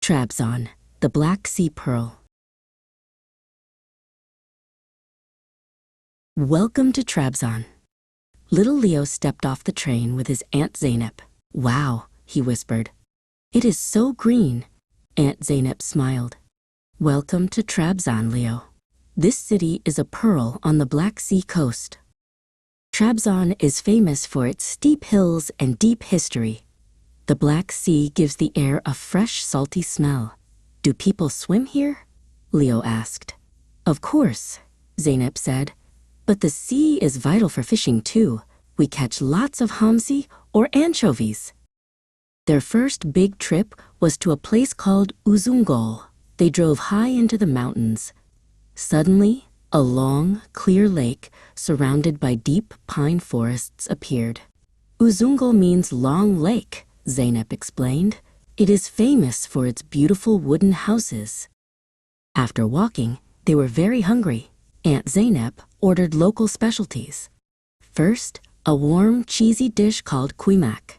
Trabzon, the Black Sea Pearl. Welcome to Trabzon. Little Leo stepped off the train with his Aunt Zeynep. Wow, he whispered. It is so green. Aunt Zeynep smiled. Welcome to Trabzon, Leo. This city is a pearl on the Black Sea coast. Trabzon is famous for its steep hills and deep history. The Black Sea gives the air a fresh, salty smell. Do people swim here? Leo asked. Of course, Zeynep said. But the sea is vital for fishing too. We catch lots of hamsi or anchovies. Their first big trip was to a place called Uzungol. They drove high into the mountains. Suddenly, a long, clear lake surrounded by deep pine forests appeared. Uzungol means long lake, Zeynep explained. It is famous for its beautiful wooden houses. After walking, they were very hungry. Aunt Zeynep ordered local specialties. First, a warm, cheesy dish called kuymak.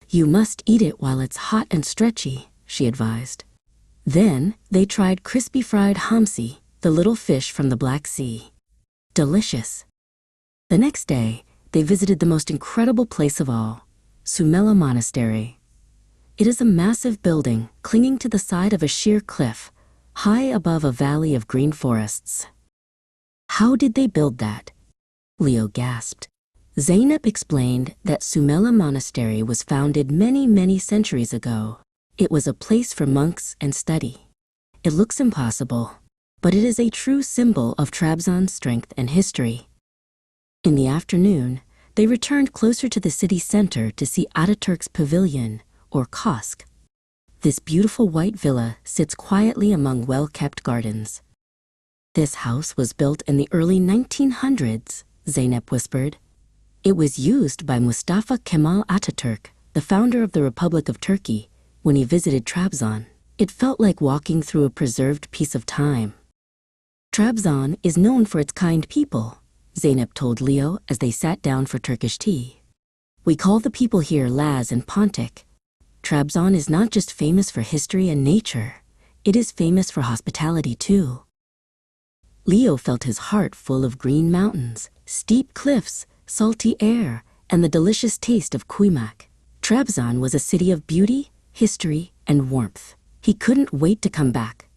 You must eat it while it's hot and stretchy, she advised. Then, they tried crispy fried hamsi, the little fish from the Black Sea. Delicious. The next day, they visited the most incredible place of all, Sümele Monastery. It is a massive building clinging to the side of a sheer cliff, high above a valley of green forests. How did they build that? Leo gasped. Zeynep explained that Sümele Monastery was founded many centuries ago. It was a place for monks and study. It looks impossible, but it is a true symbol of Trabzon's strength and history. In the afternoon, they returned closer to the city center to see Ataturk's pavilion, or Kosk. This beautiful white villa sits quietly among well-kept gardens. This house was built in the early 1900s, Zeynep whispered. It was used by Mustafa Kemal Ataturk, the founder of the Republic of Turkey, when he visited Trabzon. It felt like walking through a preserved piece of time. Trabzon is known for its kind people, Zeynep told Leo as they sat down for Turkish tea. We call the people here Laz and Pontic. Trabzon is not just famous for history and nature, it is famous for hospitality too. Leo felt his heart full of green mountains, steep cliffs, salty air, and the delicious taste of kuymak. Trabzon was a city of beauty, history, and warmth. He couldn't wait to come back.